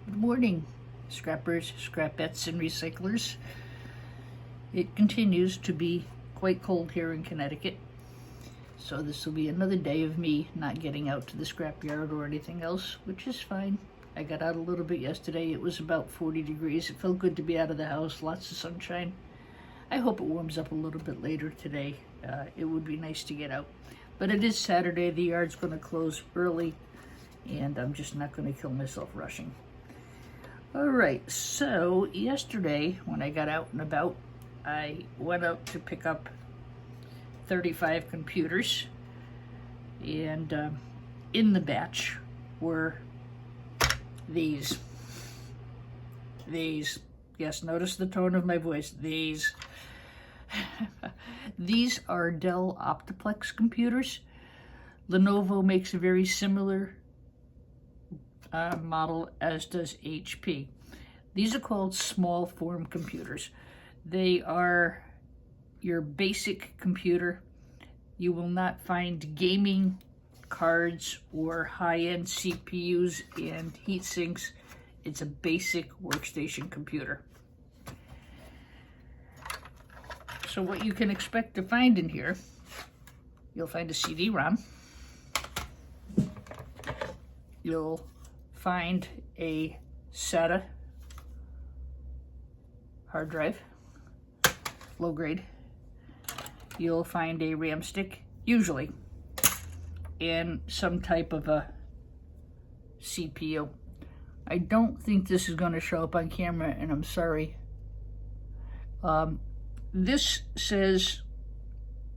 Good morning, scrappers, scrapettes, and recyclers. It continues to be quite cold here in Connecticut, so this will be another day of me not getting out to the scrapyard or anything else, which is fine. I got out a little bit yesterday. It was about 40 degrees. It felt good to be out of the house, lots of sunshine. I hope it warms up a little bit later today. It would be nice to get out. But it is Saturday. The yard's going to close early, and I'm just not going to kill myself rushing. All right, so yesterday when I got out and about, I went out to pick up 35 computers, and in the batch were these. Yes, notice the tone of my voice. These are Dell optiplex computers. Lenovo makes a very similar model, as does HP. These are called small form computers. They are your basic computer. You will not find gaming cards or high-end CPUs and heat sinks. It's a basic workstation computer. So what you can expect to find in here, you'll find a CD-ROM. You'll find a SATA hard drive, low grade. You'll find a RAM stick, usually, and some type of a CPU. I don't think this is going to show up on camera, and I'm sorry. This says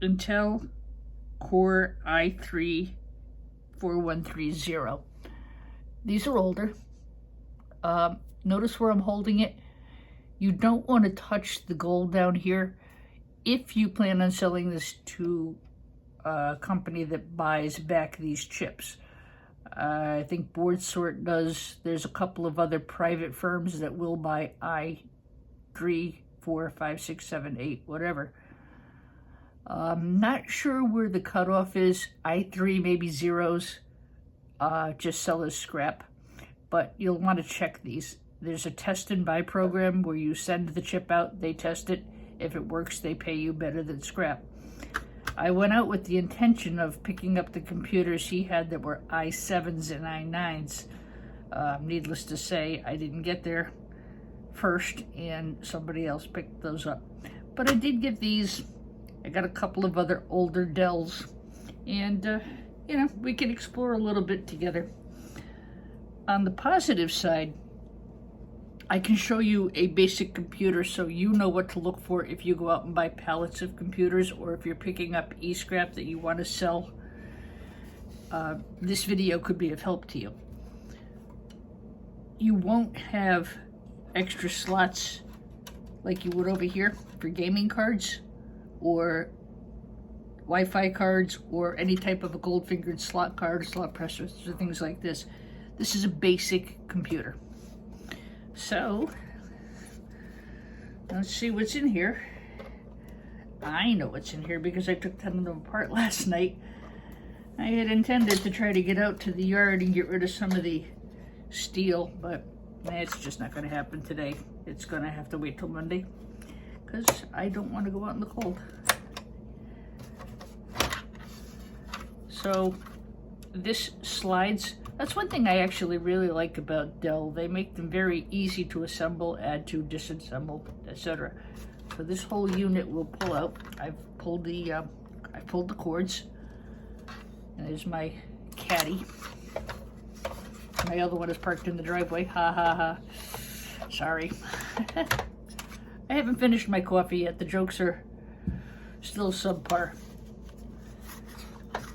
Intel Core i3 4130. These are older. Notice where I'm holding it. You don't want to touch the gold down here if you plan on selling this to a company that buys back these chips. I think BoardSort does. There's a couple of other private firms that will buy i3, 4, 5, 6, 7, 8, whatever. I'm not sure where the cutoff is. i3, maybe zeros. Just sell as scrap, but you'll want to check these. There's a test and buy program where you send the chip out, they test it. If it works, they pay you better than scrap. I went out with the intention of picking up the computers he had that were i7s and i9s. Needless to say, I didn't get there first, and somebody else picked those up. But I did get these. I got a couple of other older Dells, and you know, we can explore a little bit together. On the positive side, I can show you a basic computer so you know what to look for if you go out and buy pallets of computers, or if you're picking up e-scrap that you want to sell. This video could be of help to you. You won't have extra slots like you would over here for gaming cards or Wi-Fi cards or any type of a gold-fingered slot card or slot pressers or things like this. This is a basic computer. So, let's see what's in here. I know what's in here because I took 10 of them apart last night. I had intended to try to get out to the yard and get rid of some of the steel, but it's just not going to happen today. It's going to have to wait till Monday because I don't want to go out in the cold. So this slides. That's one thing I actually really like about Dell. They make them very easy to assemble, add to, disassemble, etc. So this whole unit will pull out. I've pulled the cords. And there's my caddy. My other one is parked in the driveway. Ha ha ha. Sorry. I haven't finished my coffee yet. The jokes are still subpar.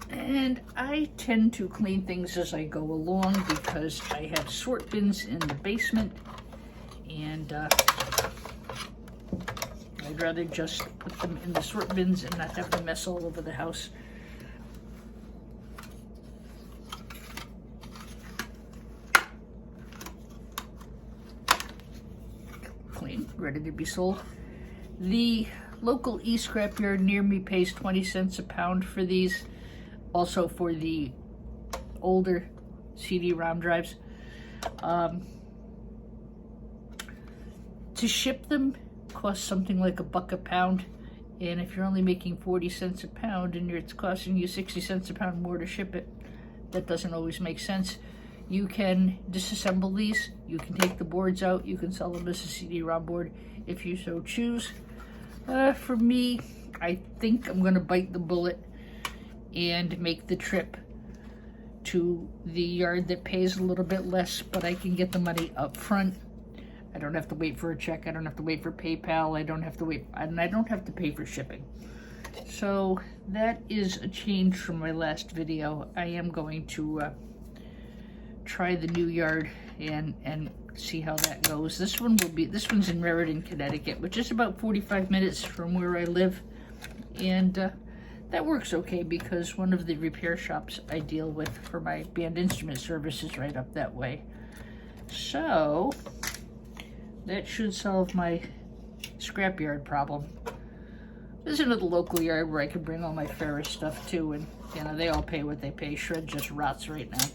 And I tend to clean things as I go along because I have sort bins in the basement, and I'd rather just put them in the sort bins and not have them mess all over the house. Clean, ready to be sold. The local e-scrapyard near me pays 20 cents a pound for these. Also for the older CD-ROM drives. To ship them costs something like $1 a pound, and if you're only making 40 cents a pound and it's costing you 60 cents a pound more to ship it, that doesn't always make sense. You can disassemble these, you can take the boards out, you can sell them as a CD-ROM board if you so choose. For me, I think I'm gonna bite the bullet and make the trip to the yard that pays a little bit less, but I can get the money up front. I don't have to wait for a check, I don't have to wait for PayPal, I don't have to wait, and I don't have to pay for shipping. So that is a change from my last video. I am going to try the new yard and see how that goes. This one's in Raritan, Connecticut, which is about 45 minutes from where I live, and that works okay because one of the repair shops I deal with for my band instrument service is right up that way. So that should solve my scrapyard problem. There's another local yard where I can bring all my ferrous stuff too, and you know, they all pay what they pay. Shred just rots right now.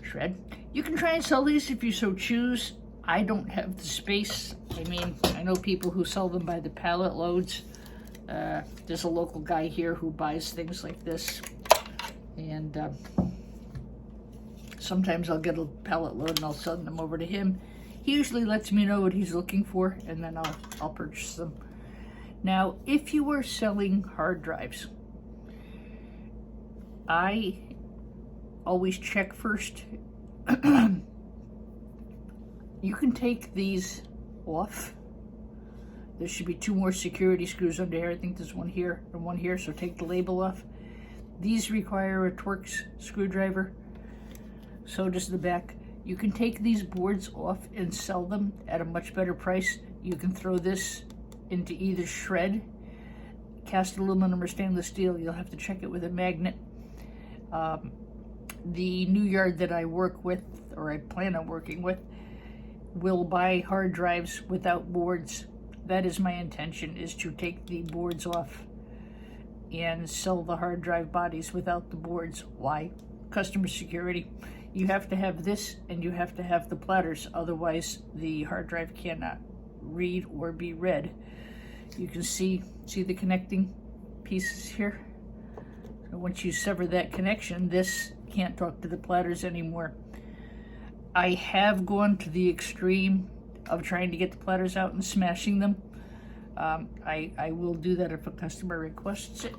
Shred. You can try and sell these if you so choose. I don't have the space. I mean, I know people who sell them by the pallet loads. There's a local guy here who buys things like this, and sometimes I'll get a pallet load and I'll send them over to him. He usually lets me know what he's looking for, and then I'll purchase them. Now, if you are selling hard drives, I always check first. You can take these off. There should be 2 more security screws under here. I think there's one here and one here, so take the label off. These require a Torx screwdriver. So does the back. You can take these boards off and sell them at a much better price. You can throw this into either shred, cast aluminum or stainless steel. You'll have to check it with a magnet. The new yard that I work with, or I plan on working with, will buy hard drives without boards. That is my intention, is to take the boards off and sell the hard drive bodies without the boards. Why? Customer security. You have to have this and you have to have the platters, otherwise the hard drive cannot read or be read. You can see the connecting pieces here. So once you sever that connection, this can't talk to the platters anymore. I have gone to the extreme of trying to get the platters out and smashing them. I will do that if a customer requests it,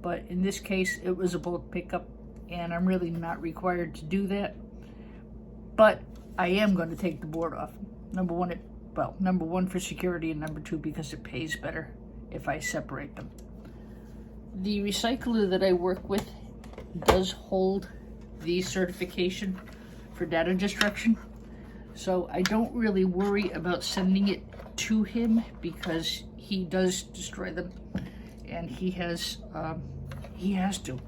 but in this case it was a bulk pickup and I'm really not required to do that. But I am going to take the board off. Number one for security, and number 2 because it pays better if I separate them. The recycler that I work with does hold the certification for data destruction, so I don't really worry about sending it to him because he does destroy them, and he has to.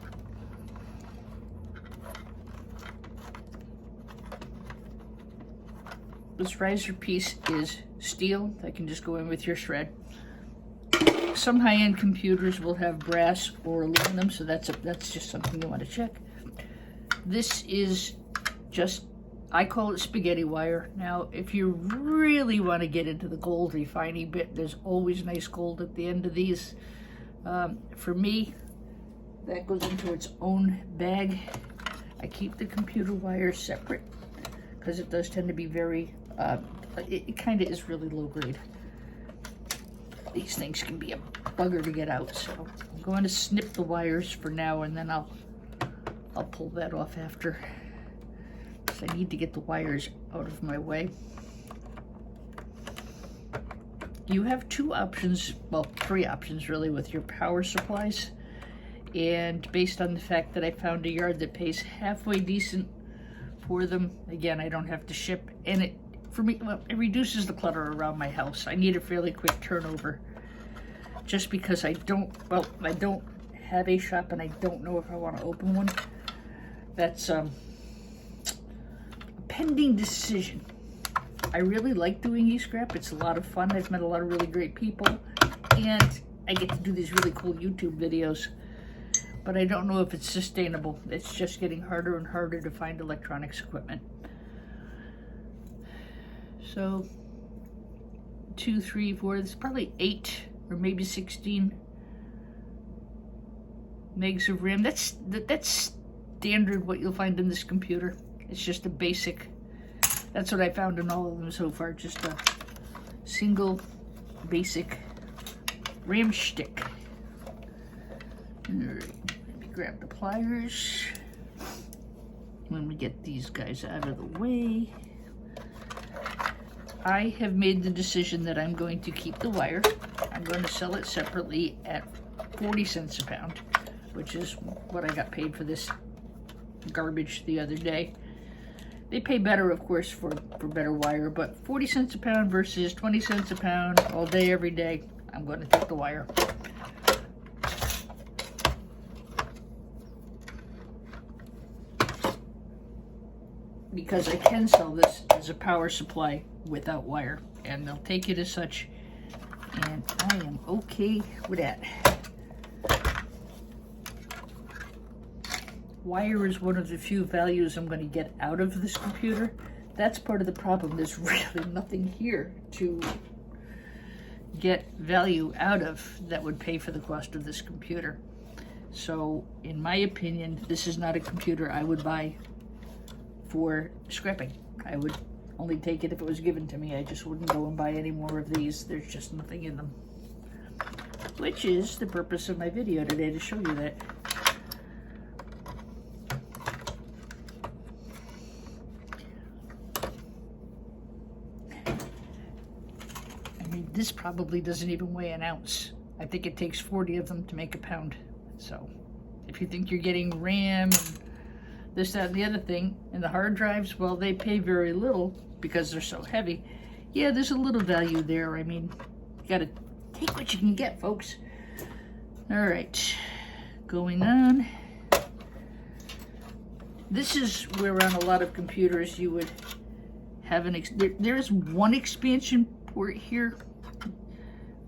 This riser piece is steel that can just go in with your shred. Some high-end computers will have brass or aluminum, so that's just something you want to check. This is just, I call it spaghetti wire. Now, if you really want to get into the gold refining bit, there's always nice gold at the end of these. For me, that goes into its own bag. I keep the computer wires separate because it does tend to be very, it kind of is really low grade. These things can be a bugger to get out, so I'm going to snip the wires for now, and then I'll pull that off after. So I need to get the wires out of my way. You have 2 options, well, 3 options really, with your power supplies. And based on the fact that I found a yard that pays halfway decent for them, again, I don't have to ship, and it, for me, well, it reduces the clutter around my house. I need a fairly quick turnover, just because I don't have a shop and I don't know if I want to open one. That's a pending decision. I really like doing e-scrap. It's a lot of fun. I've met a lot of really great people, and I get to do these really cool YouTube videos, but I don't know if it's sustainable. It's just getting harder and harder to find electronics equipment. So 2, 3, 4, there's probably 8 or maybe 16 megs of RAM. That's standard what you'll find in this computer. It's just a basic, that's what I found in all of them so far, just a single basic RAM stick. Alright, let me grab the pliers. When we get these guys out of the way, I have made the decision that I'm going to keep the wire. I'm going to sell it separately at 40 cents a pound, which is what I got paid for this garbage the other day. They pay better, of course, for better wire, but 40 cents a pound versus 20 cents a pound all day, every day, I'm going to take the wire. Because I can sell this as a power supply without wire, and they'll take it as such, and I am okay with that. Wire is one of the few values I'm going to get out of this computer. That's part of the problem. There's really nothing here to get value out of that would pay for the cost of this computer. So, in my opinion, this is not a computer I would buy for scrapping. I would only take it if it was given to me. I just wouldn't go and buy any more of these. There's just nothing in them. Which is the purpose of my video today, to show you that. I mean, this probably doesn't even weigh an ounce. I think it takes 40 of them to make a pound. So, if you think you're getting RAM and this, that, and the other thing, and the hard drives, well, they pay very little because they're so heavy. Yeah, there's a little value there. I mean, you gotta take what you can get, folks. All right, going on. This is where on a lot of computers you would have there's one expansion port here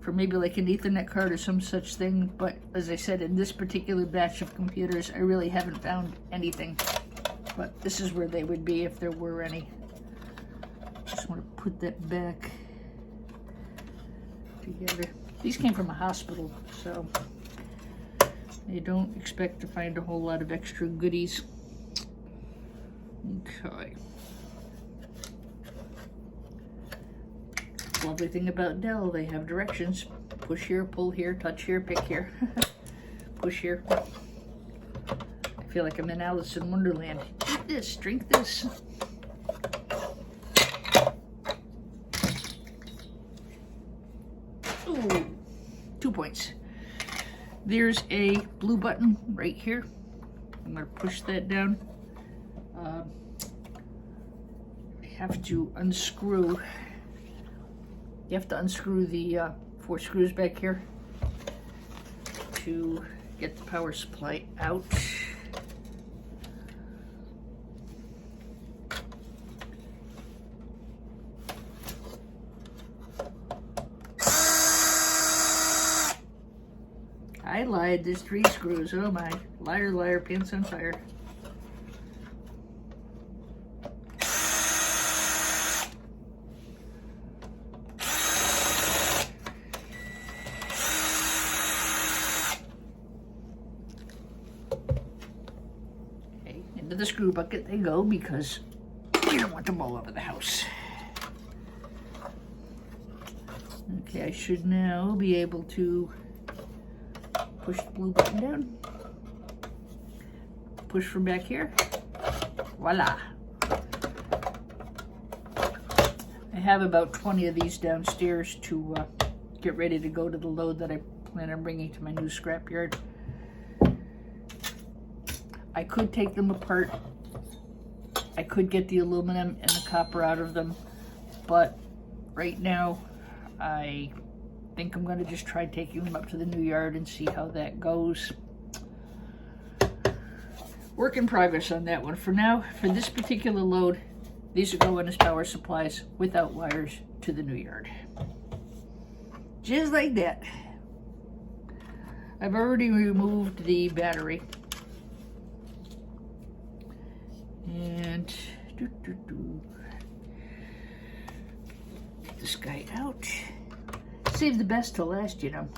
for maybe like an Ethernet card or some such thing, but as I said, in this particular batch of computers, I really haven't found anything. But this is where they would be if there were any. Just want to put that back together. These came from a hospital, so I don't expect to find a whole lot of extra goodies. Okay. Lovely thing about Dell, they have directions. Push here, pull here, touch here, pick here. Push here. I feel like I'm in Alice in Wonderland. Eat this, drink this. Ooh, 2 points. There's a blue button right here. I'm going to push that down. I have to unscrew. You have to unscrew the 4 screws back here to get the power supply out. I lied, there's 3 screws. Oh my. Liar, liar, pants on fire. Okay, into the screw bucket they go because we don't want them all over the house. Okay, I should now be able to push the blue button down. Push from back here. Voila. I have about 20 of these downstairs to get ready to go to the load that I plan on bringing to my new scrapyard. I could take them apart. I could get the aluminum and the copper out of them, but right now I think I'm going to just try taking them up to the new yard and see how that goes. Work in progress on that one. For now, for this particular load, these are going as power supplies without wires to the new yard. Just like that. I've already removed the battery. And this guy out. Save the best till last, you know.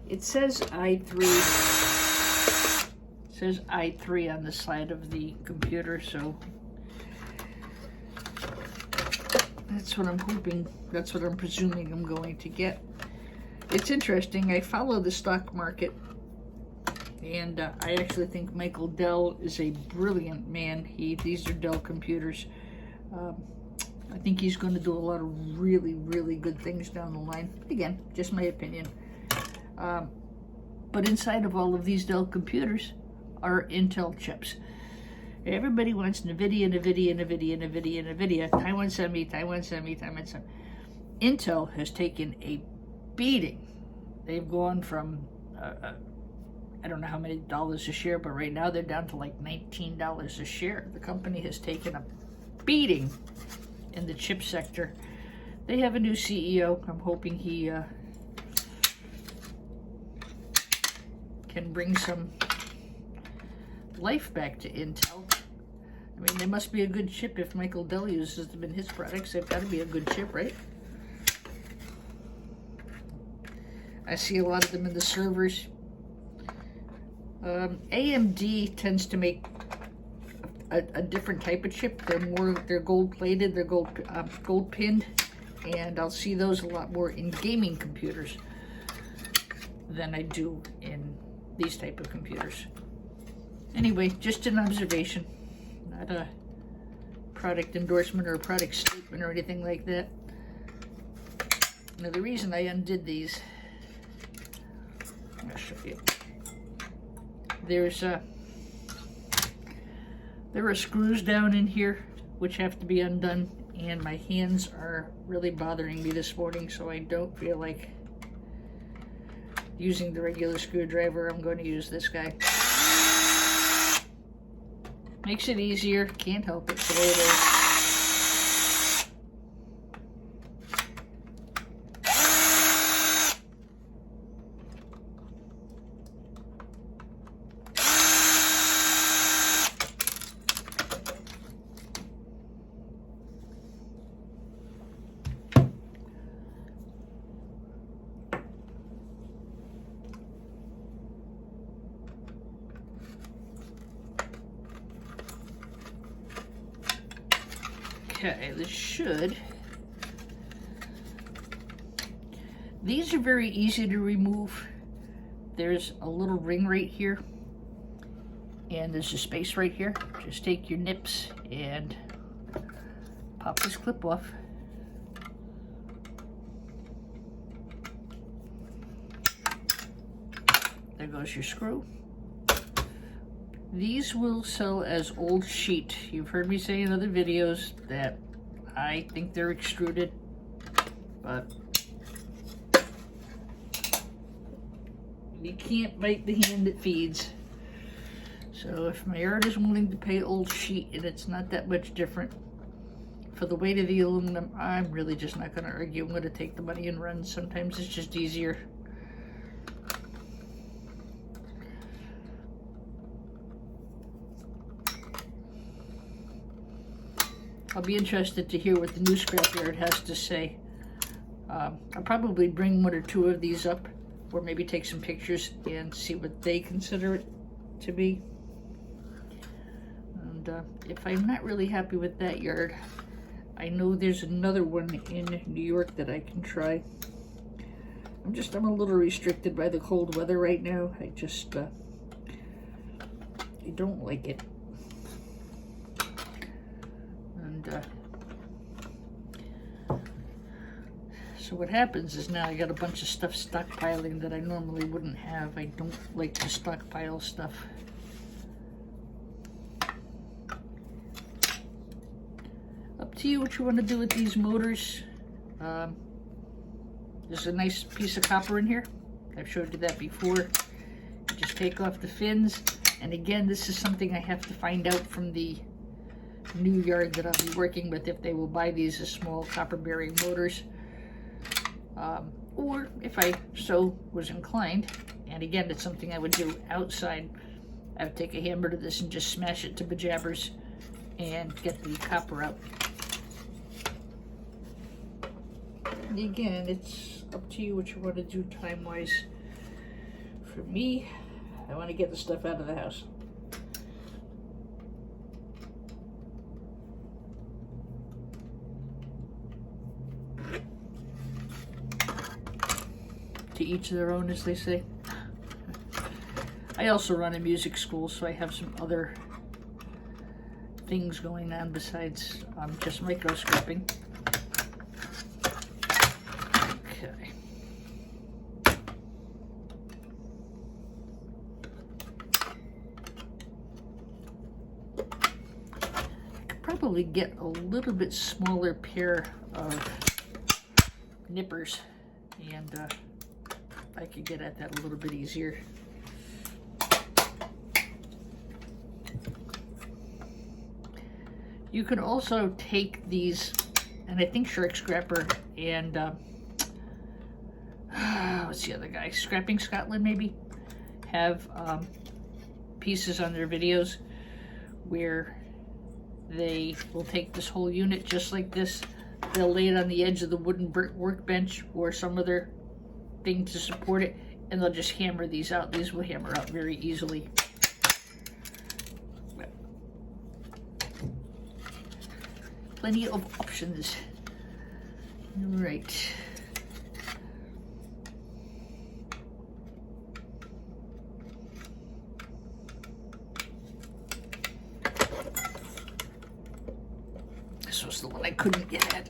It says i3. It says i3 on the side of the computer, so that's what I'm hoping. That's what I'm presuming I'm going to get. It's interesting. I follow the stock market, and I actually think Michael Dell is a brilliant man. These are Dell computers. I think he's going to do a lot of really, really good things down the line. Again, just my opinion. But inside of all of these Dell computers are Intel chips. Everybody wants NVIDIA, NVIDIA, NVIDIA, NVIDIA, NVIDIA, Taiwan Semi, Taiwan Semi, Taiwan Semi. Intel has taken a beating. They've gone from, I don't know how many dollars a share, but right now they're down to like $19 a share. The company has taken a beating in the chip sector. They have a new CEO. I'm hoping he can bring some life back to Intel. I mean, they must be a good chip if Michael Dell uses them in his products. They've got to be a good chip, right? I see a lot of them in the servers. AMD tends to make a different type of chip. They're gold plated, they're gold pinned, and I'll see those a lot more in gaming computers than I do in these type of computers. Anyway, just an observation, not a product endorsement or a product statement or anything like that. Now, the reason I undid these, I'll show you. There are screws down in here which have to be undone, and my hands are really bothering me this morning, so I don't feel like using the regular screwdriver. I'm going to use this guy. Makes it easier. Can't help it. The way it is. Okay, this should. These are very easy to remove. There's a little ring right here, and there's a space right here. Just take your nips and pop this clip off. There goes your screw. These will sell as old sheet. You've heard me say in other videos that I think they're extruded, but you can't bite the hand that feeds. So if my yard is willing to pay old sheet and it's not that much different for the weight of the aluminum, I'm really just not going to argue. I'm going to take the money and run. Sometimes it's just easier. I'll be interested to hear what the new scrapyard has to say. I'll probably bring one or two of these up, or maybe take some pictures and see what they consider it to be. And if I'm not really happy with that yard, I know there's another one in New York that I can try. I'm a little restricted by the cold weather right now. I don't like it. So what happens is now I got a bunch of stuff stockpiling that I normally wouldn't have. I don't like to stockpile stuff. Up to you what you want to do with these motors. There's a nice piece of copper in here. I've showed you that before. You just take off the fins, and again, this is something I have to find out from the new yard that I'll be working with, if they will buy these as small copper bearing motors, or if I so was inclined And again, it's something I would do outside. I would take a hammer to this and just smash it to bejabbers and get the copper out. And again, it's up to you what you want to do time-wise. For me, I want to get the stuff out of the house. To each their own, as they say. I also run a music school, so I have some other things going on besides just micro scrapping. Okay. I could probably get a little bit smaller pair of nippers, and I could get at that a little bit easier. You could also take these, and I think Shark Scrapper and what's the other guy? Scrapping Scotland maybe have pieces on their videos where they will take this whole unit just like this. They'll lay it on the edge of the wooden workbench or some other thing to support it, and they'll just hammer these out. These will hammer out very easily. Plenty of options. Right. This was the one I couldn't get at.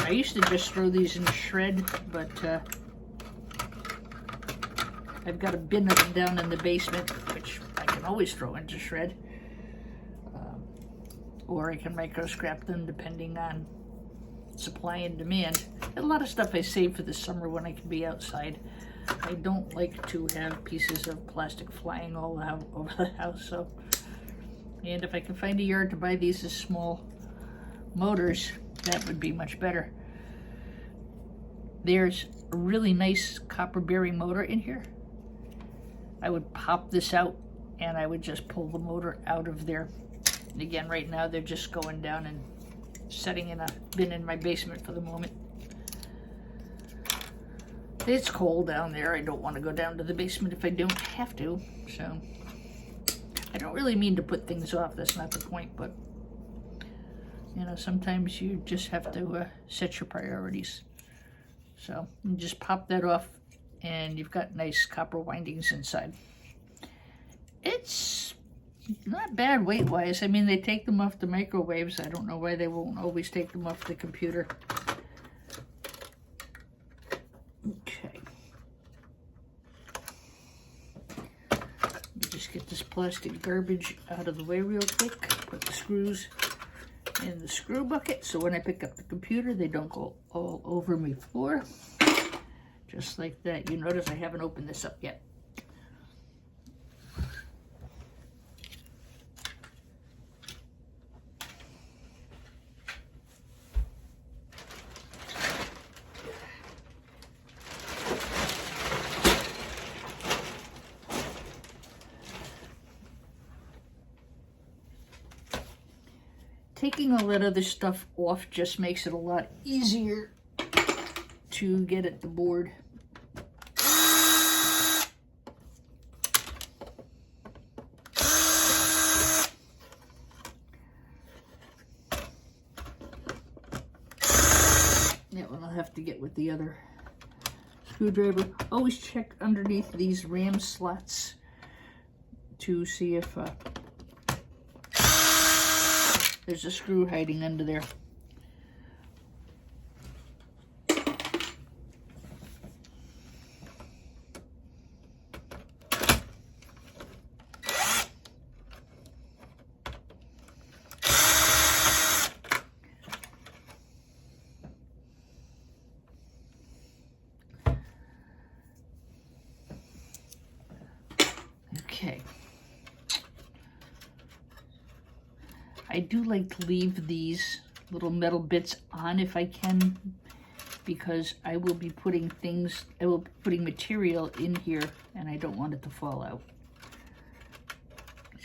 I used to just throw these in shred, but I've got a bin of them down in the basement, which I can always throw into shred. Or I can micro scrap them depending on supply and demand. And a lot of stuff I save for the summer when I can be outside. I don't like to have pieces of plastic flying all out over the house, so. And if I can find a yard to buy these as small motors, that would be much better. There's a really nice copper bearing motor in here. I would pop this out and I would just pull the motor out of there. And again, right now they're just going down and setting in a bin in my basement for the moment. It's cold down there. I don't want to go down to the basement if I don't have to. So I don't really mean to put things off. That's not the point, but you know, sometimes you just have to set your priorities. So you just pop that off and you've got nice copper windings inside. It's not bad weight-wise. I mean, they take them off the microwaves. I don't know why they won't always take them off the computer. Okay. Let me just get this plastic garbage out of the way real quick. Put the screws in the screw bucket, so when I pick up the computer, they don't go all over my floor. Just like that. You notice I haven't opened this up yet. Taking all that other stuff off just makes it a lot easier to get at the board. That one I'll have to get with the other screwdriver. Always check underneath these ram slots to see if there's a screw hiding under there. I do like to leave these little metal bits on if I can, because I will be putting material in here and I don't want it to fall out.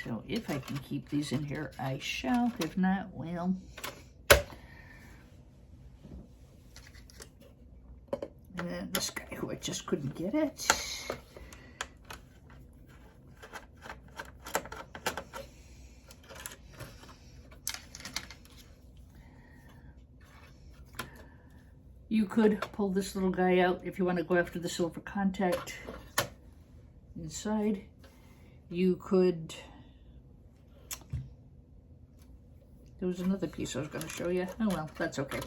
So if I can keep these in here, I shall. If not, well. And then this guy who I just couldn't get it. You could pull this little guy out if you want to go after the silver contact inside. You could, there was another piece I was going to show you. Oh well, that's okay.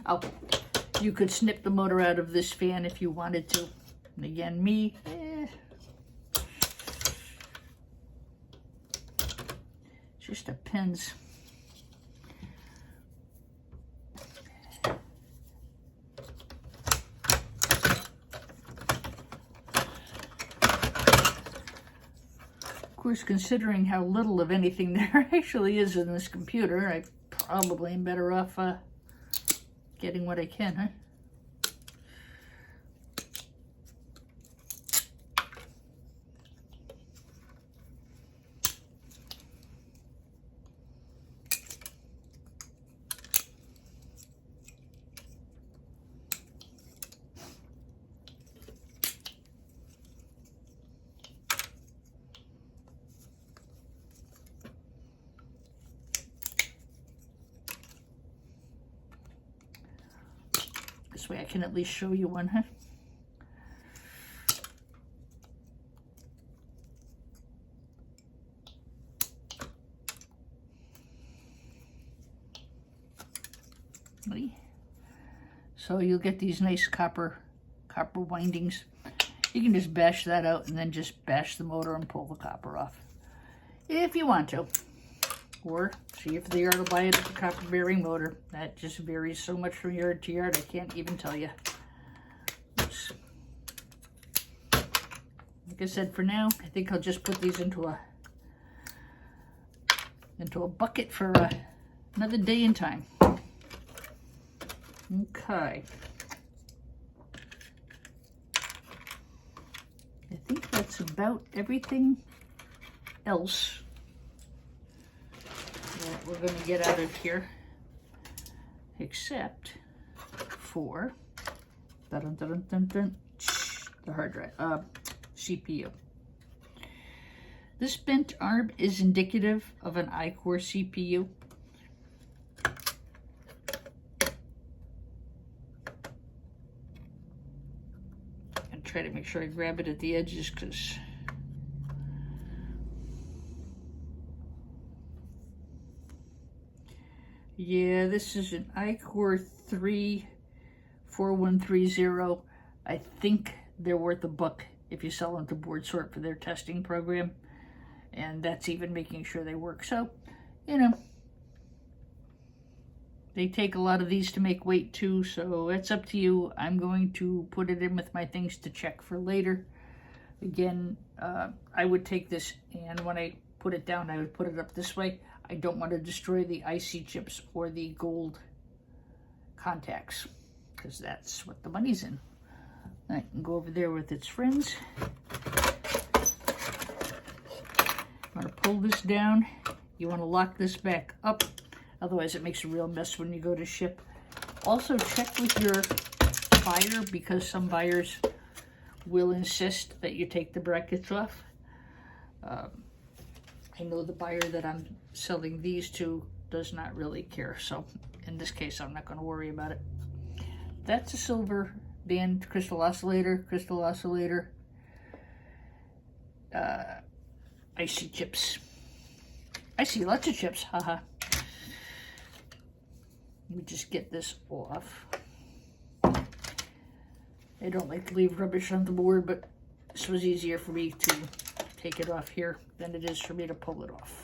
Oh, you could snip the motor out of this fan if you wanted to. And again, me, just depends. Of course, considering how little of anything there actually is in this computer, I probably am better off getting what I can, huh? This way I can at least show you one, huh? So you'll get these nice copper windings. You can just bash that out and then just bash the motor and pull the copper off if you want to. Or see if they are to buy it as a copper bearing motor. That just varies so much from yard to yard, I can't even tell you. Oops. Like I said, for now, I think I'll just put these into a bucket for another day and time. Okay. I think that's about everything else that we're going to get out of here, except for the hard drive, CPU. This bent arm is indicative of an i-Core CPU. And try to make sure I grab it at the edges, because yeah, this is an i-Core 3-4130. I think they're worth $1 if you sell them to Board Sort for their testing program. And that's even making sure they work. So, you know, they take a lot of these to make weight too, so it's up to you. I'm going to put it in with my things to check for later. Again, I would take this, and when I put it down, I would put it up this way. I don't want to destroy the IC chips or the gold contacts, because that's what the money's in. I can go over there with its friends. You want to pull this down. You want to lock this back up. Otherwise, it makes a real mess when you go to ship. Also, check with your buyer, because some buyers will insist that you take the brackets off. I know the buyer that I'm selling these to does not really care, so in this case, I'm not going to worry about it. That's a silver band crystal oscillator, IC chips. I see lots of chips, haha. Let me just get this off. I don't like to leave rubbish on the board, but this was easier for me to take it off here than it is for me to pull it off.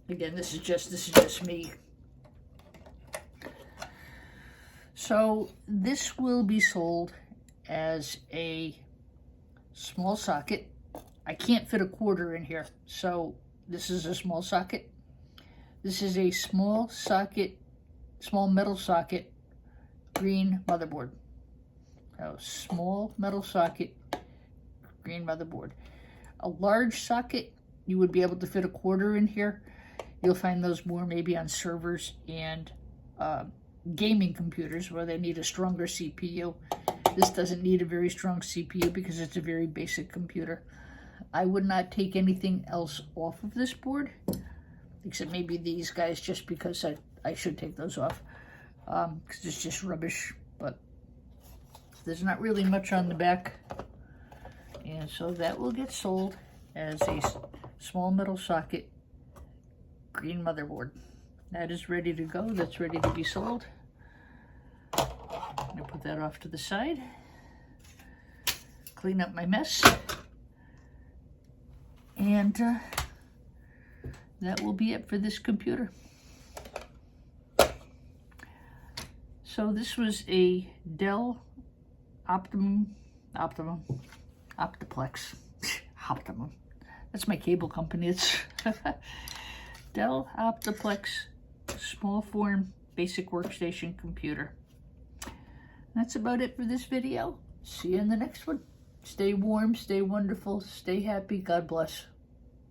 Again, this is just me. So this will be sold as a small socket. I can't fit a quarter in here, so this is a small socket. This is a small socket, small metal socket, green motherboard. So small metal socket, green motherboard. A large socket, you would be able to fit a quarter in here. You'll find those more maybe on servers and gaming computers where they need a stronger CPU. This doesn't need a very strong CPU because it's a very basic computer. I would not take anything else off of this board, except maybe these guys, just because I should take those off, because it's just rubbish. But there's not really much on the back, and so that will get sold as a small metal socket, green motherboard. That is ready to go. That's ready to be sold. I'm gonna put that off to the side, clean up my mess, and that will be it for this computer. So this was a Dell optiplex. Optimum. That's my cable company. It's Dell optiplex small form basic workstation computer. That's about it for this video. See you in the next one. Stay warm, stay wonderful, stay happy. God bless.